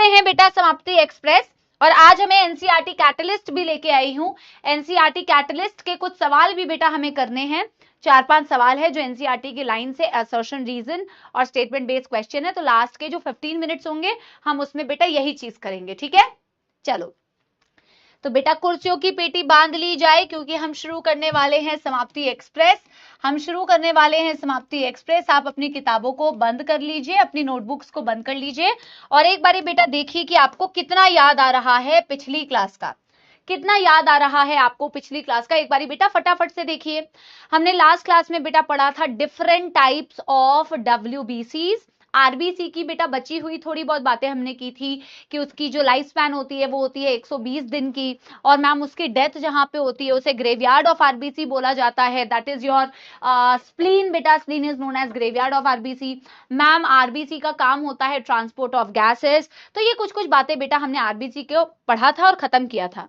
करते हैं बेटा समाप्ति एक्सप्रेस। और आज हमें एनसीईआरटी कैटलिस्ट भी लेके आई हूँ। एनसीईआरटी कैटलिस्ट के कुछ सवाल भी बेटा हमें करने हैं। 4-5 सवाल है जो एनसीईआरटी की लाइन से असर्शन, रीजन और स्टेटमेंट बेस्ड क्वेश्चन है। तो लास्ट के जो 15 मिनट्स होंगे हम उसमें बेटा यही चीज करेंगे, ठीक है। चलो तो बेटा कुर्सियों की पेटी बांध ली जाए क्योंकि हम शुरू करने वाले हैं समाप्ति एक्सप्रेस। हम शुरू करने वाले हैं समाप्ति एक्सप्रेस। आप अपनी किताबों को बंद कर लीजिए, अपनी नोटबुक्स को बंद कर लीजिए और एक बारी बेटा देखिए कि आपको कितना याद आ रहा है पिछली क्लास का। कितना याद आ रहा है आपको पिछली क्लास का, एक बारी बेटा फटाफट से देखिए। हमने लास्ट क्लास में बेटा पढ़ा था डिफरेंट टाइप्स ऑफ डब्ल्यूबीसीज। आरबीसी की बेटा बची हुई थोड़ी बहुत बातें हमने की थी कि उसकी जो लाइफ स्पैन होती है वो होती है 120 दिन की, और मैम उसकी डेथ जहां पे होती है उसे ग्रेवयार्ड ऑफ आरबीसी बोला जाता है। दैट इज योर स्प्लीन बेटा, spleen is known as graveyard of RBC. Ma'am RBC का काम होता है ट्रांसपोर्ट ऑफ गैसेस। तो ये कुछ कुछ बातें बेटा हमने आरबीसी को पढ़ा था और खत्म किया था।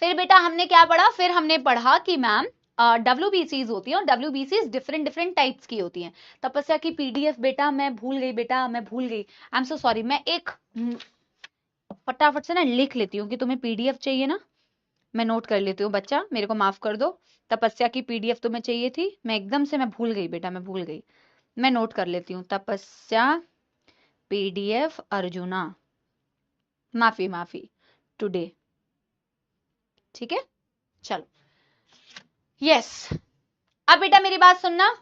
फिर बेटा हमने क्या पढ़ा, फिर हमने पढ़ा कि मैम डब्ल्यूबीसीज होती हैं और डब्ल्यूबीसीज डिफरेंट डिफरेंट टाइप्स की होती हैं। तपस्या की पीडीएफ बेटा मैं भूल गई, बेटा मैं भूल गई, आई एम सो सॉरी। मैं एक फटाफट से ना लिख लेती हूँ कि तुम्हें पीडीएफ चाहिए ना, मैं नोट कर लेती हूँ। बच्चा मेरे को माफ कर दो, तपस्या की पीडीएफ तुम्हें चाहिए थी, मैं एकदम से मैं भूल गई बेटा, मैं भूल गई। मैं नोट कर लेती हूँ, तपस्या पीडीएफ अर्जुना, माफी माफी, टुडे, ठीक है। चलो यस अब बेटा मेरी बात सुनना।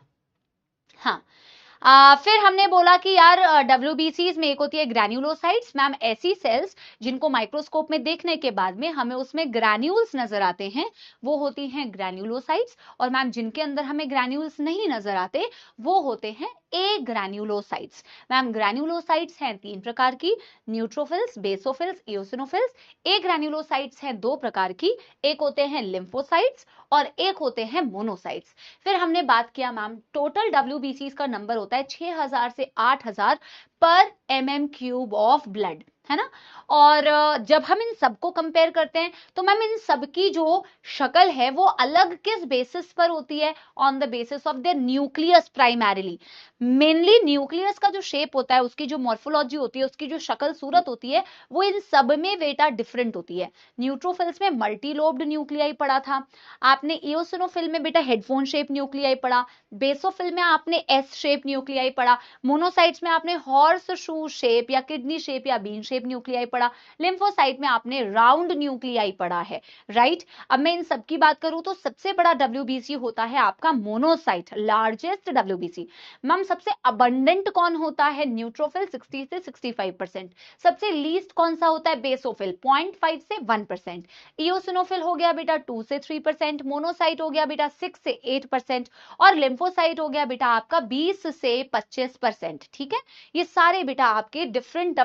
हाँ फिर हमने बोला कि यार डब्ल्यूबीसीज में एक होती है ग्रैन्युलोसाइट्स। मैम ऐसी सेल्स जिनको माइक्रोस्कोप में देखने के बाद में हमें उसमें ग्रैन्यूल्स नजर आते हैं वो होती हैं ग्रैन्युलोसाइट्स। और मैम जिनके अंदर हमें ग्रैन्यूल्स नहीं नजर आते वो होते हैं ए ग्रैन्युलोसाइट्स। मैम ग्रैन्युलोसाइट्स हैं 3 प्रकार की, न्यूट्रोफिल्स, बेसोफिल्स, इओसिनोफिल्स। ए ग्रैन्युलोसाइट्स हैं 2 प्रकार की, एक होते हैं लिम्फोसाइट्स और एक होते हैं मोनोसाइट्स। फिर हमने बात किया मैम टोटल डब्ल्यूबीसीज का नंबर होता है 6000 से 8000 पर mm³ ऑफ ब्लड, है ना। और जब हम इन सबको कंपेयर करते हैं तो मैम इन सबकी जो शक्ल है वो अलग किस बेसिस पर होती है, on the basis of their nucleus primarily. Mainly nucleus का जो शेप होता है, उसकी जो मॉर्फोलॉजी होती है, उसकी जो शक्ल सूरत होती है वो इन सब में बेटा डिफरेंट होती है। न्यूट्रोफिल्स में मल्टीलोब्ड न्यूक्लियाई पढ़ा था आपने, इओसिनोफिल में बेटा हेडफोन शेप न्यूक्लियाई पढ़ा, बेसोफिल में आपने एस शेप न्यूक्लियाई पढ़ा, मोनोसाइट्स में आपने हॉर्स शू शेप या किडनी शेप या बीन शेप न्यूक्लियाई पढ़ा, लिम्फोसाइट में आपने राउंड न्यूक्लियाई पढ़ा है, राइट। अब मैं इन सब की बात करूं तो सबसे बड़ा डब्ल्यूबीसी होता है आपका मोनोसाइट, लार्जेस्ट डब्ल्यूबीसी। मैम सबसे अबंडेंट कौन होता है, न्यूट्रोफिल 60 से 65%। सबसे लीस्ट कौन सा होता है, बेसोफिल 0.5 से 1%। इओसिनोफिल हो गया बेटा 2 से 3%, मोनोसाइट हो गया बेटा 6 से 8% और लिम्फोसाइट हो गया बेटा आपका 20 से 25%, ठीक है। ये सारे बेटा आपके डिफरेंट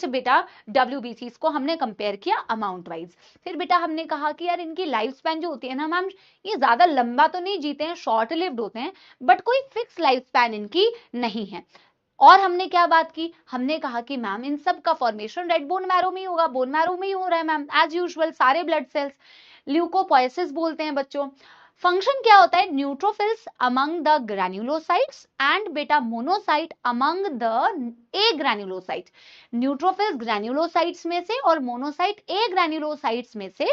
बेटा डब्ल्यूबीसीज को हमने कंपेयर किया अमाउंट वाइज। फिर बेटा हमने कहा कि यार इनकी लाइफ स्पैन जो होती है ना मैम, ये ज्यादा लंबा तो नहीं जीते हैं, शॉर्ट लिव्ड होते हैं, बट कोई फिक्स लाइफ स्पैन इनकी नहीं है। और हमने क्या बात की, हमने कहा कि मैम इन सब का फॉर्मेशन रेड बोन मैरो में ही होगा, बोन मैरो में ही हो रहा है मैम एज यूजुअल सारे ब्लड सेल्स। ल्यूकोपोएसिस बोलते हैं बच्चों। फंक्शन क्या होता है, neutrophils among the granulocytes and बेटा monocyte among the agranulocyte. Neutrophils granulocytes में से और मोनोसाइट ए ग्रैन्युलोसाइट्स में से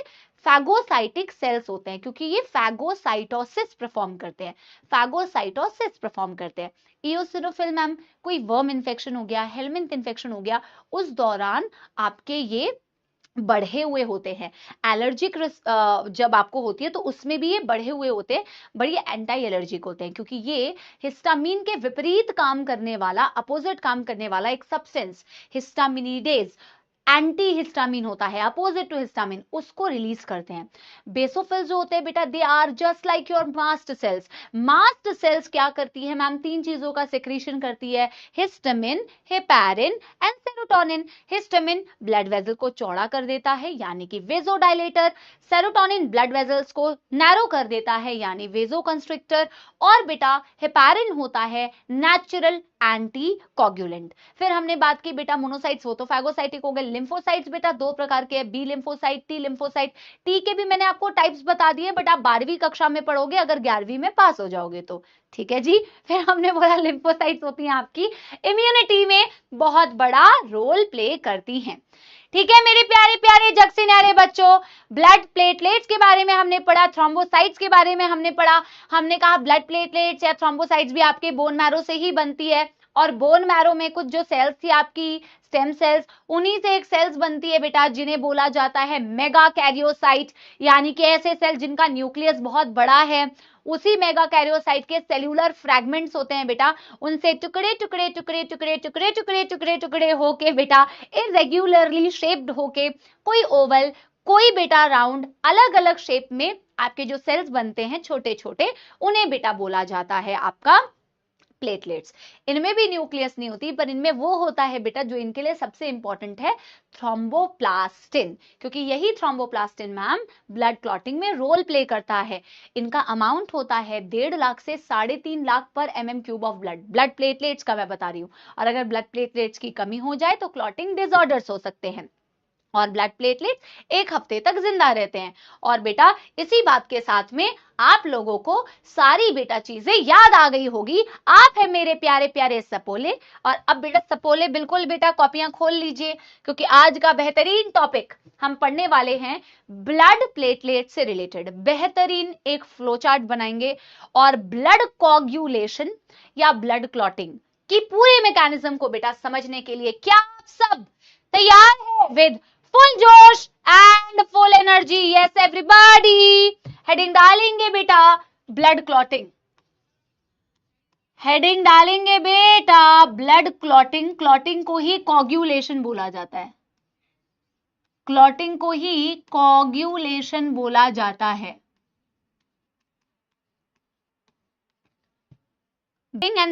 फैगोसाइटिक सेल्स होते हैं क्योंकि ये फैगोसाइटोसिस परफॉर्म करते हैं, फैगोसाइटोसिस परफॉर्म करते हैं। इओसिनोफिल मैम कोई वर्म इन्फेक्शन हो गया, हेलमिंथ इन्फेक्शन हो गया, उस दौरान आपके ये बढ़े हुए होते हैं। एलर्जिक जब आपको होती है तो उसमें भी ये बढ़े हुए होते हैं, बड़ी एंटी एलर्जिक होते हैं क्योंकि ये हिस्टामिन के विपरीत काम करने वाला, अपोजिट काम करने वाला एक सब्सटेंस हिस्टामिनिडेज एंटी हिस्टामिन होता है, अपोजिट टू हिस्टामिन, उसको रिलीज करते हैं। बेसोफिल्स जो होते हैं बेटा they are just like your mast cells. Mast cells क्या करती है मैम, 3 चीजों का सेक्रीशन करती है, histamine, heparin and serotonin. Histamine blood vessel को चौड़ा कर देता है यानी कि वेजोडाइलेटर, सेरोटोनिन ब्लड वेसल्स को नैरो कर देता है यानी वेजोकंस्ट्रिक्टर, और बेटा हेपारिन होता है नेचुरल एंटी कोगुलेंट। फिर हमने बात की बेटा मोनोसाइट्स, वो तो फैगोसाइटिक हो गए। लिम्फोसाइट्स बेटा दो प्रकार के, B lymphocyte, T lymphocyte. T के भी मैंने आपको टाइप्स बता दिए, बट आप 12वीं कक्षा में पढ़ोगे अगर 11वीं में पास हो जाओगे तो, ठीक है जी। फिर हमने बोला लिम्फोसाइट्स होती हैं आपकी इम्यूनिटी में बहुत बड़ा रोल प्ले करती हैं, ठीक है मेरे प्यारे प्यारे जग से न्यारे बच्चों। ब्लड प्लेटलेट्स के बारे में हमने पढ़ा, थ्रोम्बोसाइट्स के बारे में हमने पढ़ा। हमने कहा ब्लड प्लेटलेट्स या थ्रोम्बोसाइट्स भी आपके बोन मैरो से ही बनती है, और बोन मैरो में कुछ जो सेल्स थी आपकी स्टेम सेल्स, उन्हीं से एक सेल्स बनती है बेटा जिन्हें बोला जाता है मेगा कैरियोसाइट, यानी कि ऐसे सेल जिनका न्यूक्लियस बहुत बड़ा है। उसी मेगा कैरियोसाइट के सेल्यूलर फ्रैगमेंट्स होते हैं बेटा, उनसे टुकड़े टुकड़े टुकड़े टुकड़े टुकड़े टुकड़े टुकड़े टुकड़े होके बेटा इरेग्युलरली शेप्ड होके, कोई ओवल कोई बेटा राउंड, अलग अलग शेप में आपके जो सेल्स बनते हैं छोटे छोटे, उन्हें बेटा बोला जाता है आपका प्लेटलेट्स। इनमें भी न्यूक्लियस नहीं होती, पर इनमें वो होता है बेटा जो इनके लिए सबसे इंपॉर्टेंट है, थ्रोम्बोप्लास्टिन, क्योंकि यही थ्रोम्बोप्लास्टिन मैम ब्लड क्लॉटिंग में रोल प्ले करता है। इनका अमाउंट होता है 1.5 लाख से 3.5 लाख पर mm³ of blood, blood platelets का मैं बता रही हूं। और अगर ब्लड प्लेटलेट्स की कमी हो जाए तो क्लॉटिंग डिसऑर्डर्स हो सकते हैं, और ब्लड प्लेटलेट्स 1 हफ्ते तक जिंदा रहते हैं। और बेटा इसी बात के साथ में आप लोगों को सारी बेटा चीजें याद आ गई होगी। आप है मेरे प्यारे प्यारे सपोले, और अब बेटा सपोले बिल्कुल बेटा कॉपियां खोल लीजिए, क्योंकि आज का बेहतरीन टॉपिक हम पढ़ने वाले हैं ब्लड प्लेटलेट से रिलेटेड। बेहतरीन एक फ्लो चार्ट बनाएंगे, और ब्लड कोगुलेशन या ब्लड क्लॉटिंग की पूरे मैकेनिज्म को बेटा समझने के लिए क्या आप सब तैयार है विद फुल जोश and full energy? Yes everybody. Heading डालेंगे बेटा ब्लड क्लॉटिंग, हेडिंग डालेंगे बेटा ब्लड क्लॉटिंग। क्लॉटिंग को ही कोगुलेशन बोला जाता है, क्लॉटिंग को ही कोगुलेशन बोला जाता है। एंड